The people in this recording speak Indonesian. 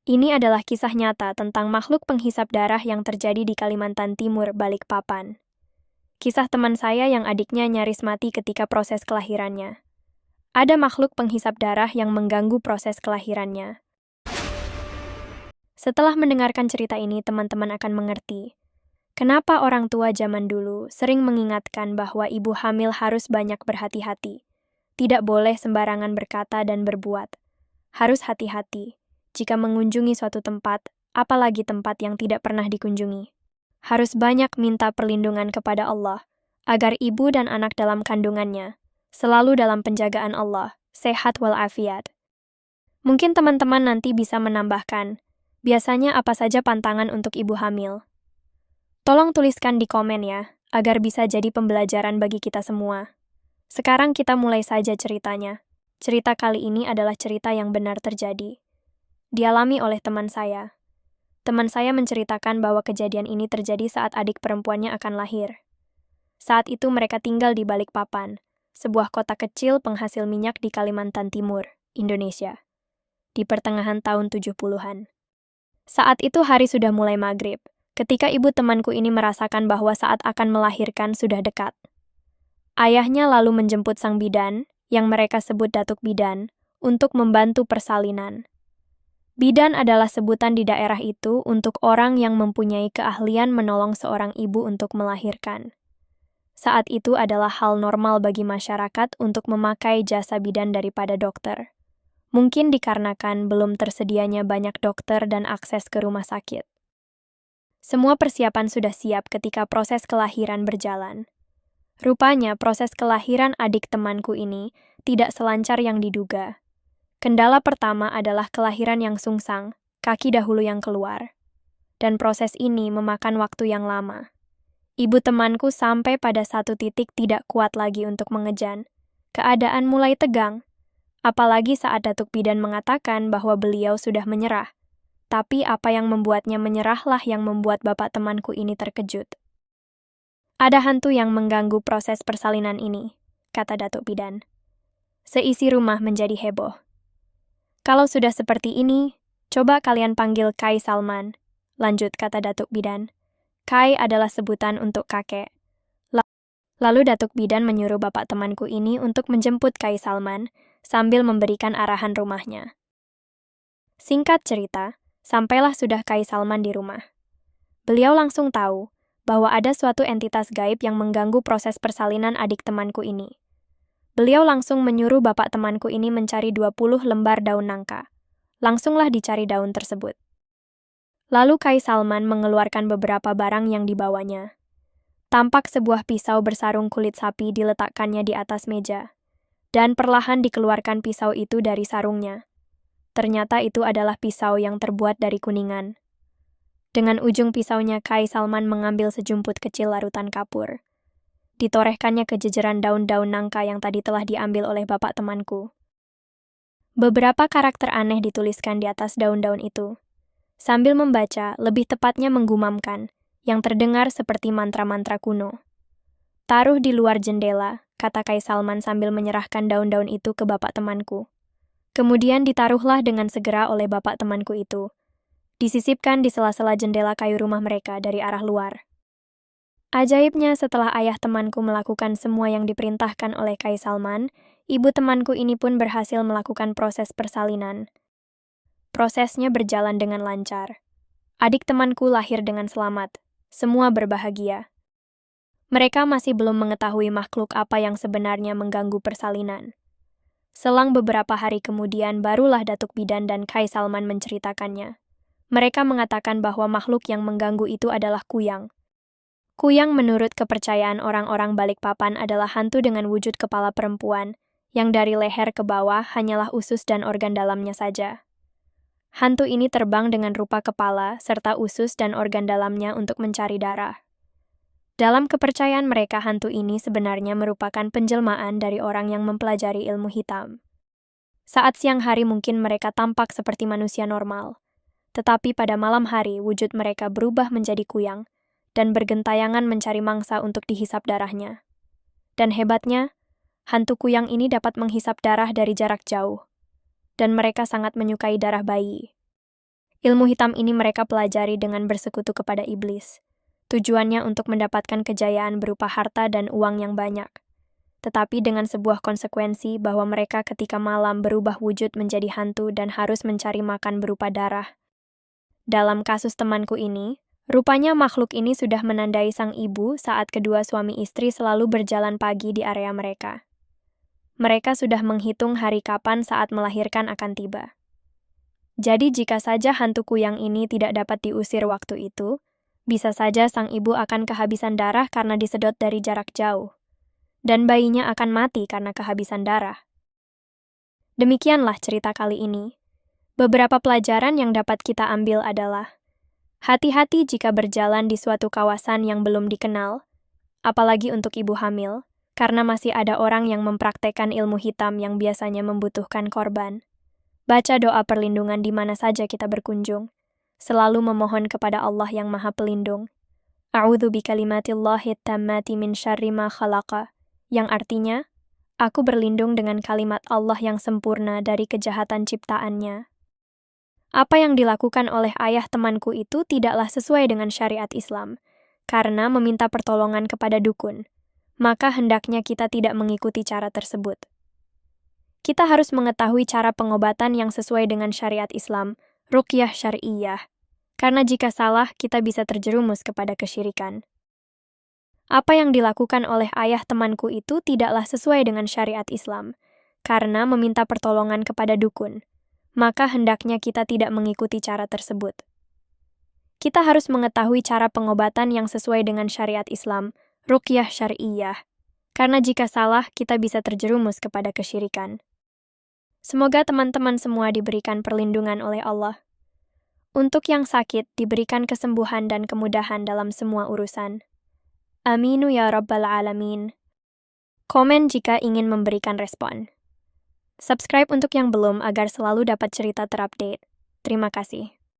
Ini adalah kisah nyata tentang makhluk penghisap darah yang terjadi di Kalimantan Timur, Balikpapan. Kisah teman saya yang adiknya nyaris mati ketika proses kelahirannya. Ada makhluk penghisap darah yang mengganggu proses kelahirannya. Setelah mendengarkan cerita ini, teman-teman akan mengerti kenapa orang tua zaman dulu sering mengingatkan bahwa ibu hamil harus banyak berhati-hati. Tidak boleh sembarangan berkata dan berbuat. Harus hati-hati jika mengunjungi suatu tempat, apalagi tempat yang tidak pernah dikunjungi. Harus banyak minta perlindungan kepada Allah, agar ibu dan anak dalam kandungannya selalu dalam penjagaan Allah, sehat walafiat. Mungkin teman-teman nanti bisa menambahkan, biasanya apa saja pantangan untuk ibu hamil? Tolong tuliskan di komen ya, agar bisa jadi pembelajaran bagi kita semua. Sekarang kita mulai saja ceritanya. Cerita kali ini adalah cerita yang benar terjadi. Dialami oleh teman saya. Teman saya menceritakan bahwa kejadian ini terjadi saat adik perempuannya akan lahir. Saat itu mereka tinggal di Balikpapan, sebuah kota kecil penghasil minyak di Kalimantan Timur, Indonesia, di pertengahan tahun 70-an. Saat itu hari sudah mulai maghrib, ketika ibu temanku ini merasakan bahwa saat akan melahirkan sudah dekat. Ayahnya lalu menjemput sang bidan, yang mereka sebut datuk bidan, untuk membantu persalinan. Bidan adalah sebutan di daerah itu untuk orang yang mempunyai keahlian menolong seorang ibu untuk melahirkan. Saat itu adalah hal normal bagi masyarakat untuk memakai jasa bidan daripada dokter. Mungkin dikarenakan belum tersedianya banyak dokter dan akses ke rumah sakit. Semua persiapan sudah siap ketika proses kelahiran berjalan. Rupanya proses kelahiran adik temanku ini tidak selancar yang diduga. Kendala pertama adalah kelahiran yang sungsang, kaki dahulu yang keluar. Dan proses ini memakan waktu yang lama. Ibu temanku sampai pada satu titik tidak kuat lagi untuk mengejan. Keadaan mulai tegang. Apalagi saat datuk bidan mengatakan bahwa beliau sudah menyerah. Tapi apa yang membuatnya menyerahlah yang membuat bapak temanku ini terkejut. Ada hantu yang mengganggu proses persalinan ini, kata datuk bidan. Seisi rumah menjadi heboh. Kalau sudah seperti ini, coba kalian panggil Kai Salman, lanjut kata datuk bidan. Kai adalah sebutan untuk kakek. Lalu datuk bidan menyuruh bapak temanku ini untuk menjemput Kai Salman sambil memberikan arahan rumahnya. Singkat cerita, sampailah sudah Kai Salman di rumah. Beliau langsung tahu bahwa ada suatu entitas gaib yang mengganggu proses persalinan adik temanku ini. Beliau langsung menyuruh bapak temanku ini mencari 20 lembar daun nangka. Langsunglah dicari daun tersebut. Lalu Kai Salman mengeluarkan beberapa barang yang dibawanya. Tampak sebuah pisau bersarung kulit sapi diletakkannya di atas meja. Dan perlahan dikeluarkan pisau itu dari sarungnya. Ternyata itu adalah pisau yang terbuat dari kuningan. Dengan ujung pisaunya, Kai Salman mengambil sejumput kecil larutan kapur. Ditorehkannya ke jejeran daun-daun nangka yang tadi telah diambil oleh bapak temanku. Beberapa karakter aneh dituliskan di atas daun-daun itu. Sambil membaca, lebih tepatnya menggumamkan, yang terdengar seperti mantra-mantra kuno. Taruh di luar jendela, kata Kai Salman sambil menyerahkan daun-daun itu ke bapak temanku. Kemudian ditaruhlah dengan segera oleh bapak temanku itu. Disisipkan di sela-sela jendela kayu rumah mereka dari arah luar. Ajaibnya setelah ayah temanku melakukan semua yang diperintahkan oleh Kai Salman, ibu temanku ini pun berhasil melakukan proses persalinan. Prosesnya berjalan dengan lancar. Adik temanku lahir dengan selamat. Semua berbahagia. Mereka masih belum mengetahui makhluk apa yang sebenarnya mengganggu persalinan. Selang beberapa hari kemudian barulah datuk bidan dan Kai Salman menceritakannya. Mereka mengatakan bahwa makhluk yang mengganggu itu adalah kuyang. Kuyang menurut kepercayaan orang-orang Balikpapan adalah hantu dengan wujud kepala perempuan, yang dari leher ke bawah hanyalah usus dan organ dalamnya saja. Hantu ini terbang dengan rupa kepala serta usus dan organ dalamnya untuk mencari darah. Dalam kepercayaan mereka, hantu ini sebenarnya merupakan penjelmaan dari orang yang mempelajari ilmu hitam. Saat siang hari mungkin mereka tampak seperti manusia normal, tetapi pada malam hari wujud mereka berubah menjadi kuyang dan bergentayangan mencari mangsa untuk dihisap darahnya. Dan hebatnya, hantu kuyang ini dapat menghisap darah dari jarak jauh. Dan mereka sangat menyukai darah bayi. Ilmu hitam ini mereka pelajari dengan bersekutu kepada iblis. Tujuannya untuk mendapatkan kejayaan berupa harta dan uang yang banyak. Tetapi dengan sebuah konsekuensi bahwa mereka ketika malam berubah wujud menjadi hantu dan harus mencari makan berupa darah. Dalam kasus temanku ini, rupanya makhluk ini sudah menandai sang ibu saat kedua suami istri selalu berjalan pagi di area mereka. Mereka sudah menghitung hari kapan saat melahirkan akan tiba. Jadi jika saja hantu kuyang ini tidak dapat diusir waktu itu, bisa saja sang ibu akan kehabisan darah karena disedot dari jarak jauh. Dan bayinya akan mati karena kehabisan darah. Demikianlah cerita kali ini. Beberapa pelajaran yang dapat kita ambil adalah hati-hati jika berjalan di suatu kawasan yang belum dikenal, apalagi untuk ibu hamil, karena masih ada orang yang mempraktekkan ilmu hitam yang biasanya membutuhkan korban. Baca doa perlindungan di mana saja kita berkunjung. Selalu memohon kepada Allah yang Maha Pelindung. A'udzu bikalimatillahi tammati min syarri ma khalaqa, yang artinya, aku berlindung dengan kalimat Allah yang sempurna dari kejahatan ciptaannya. Apa yang dilakukan oleh ayah temanku itu tidaklah sesuai dengan syariat Islam, karena meminta pertolongan kepada dukun. Maka hendaknya kita tidak mengikuti cara tersebut. Kita harus mengetahui cara pengobatan yang sesuai dengan syariat Islam, ruqyah syar'iyah, karena jika salah kita bisa terjerumus kepada kesyirikan. Apa yang dilakukan oleh ayah temanku itu tidaklah sesuai dengan syariat Islam, karena meminta pertolongan kepada dukun. Maka hendaknya kita tidak mengikuti cara tersebut. Kita harus mengetahui cara pengobatan yang sesuai dengan syariat Islam, ruqyah syar'iyah, karena jika salah kita bisa terjerumus kepada kesyirikan. Semoga teman-teman semua diberikan perlindungan oleh Allah. Untuk yang sakit diberikan kesembuhan dan kemudahan dalam semua urusan. Aminu ya Rabbal Alamin. Komen jika ingin memberikan respon. Subscribe untuk yang belum agar selalu dapat cerita terupdate. Terima kasih.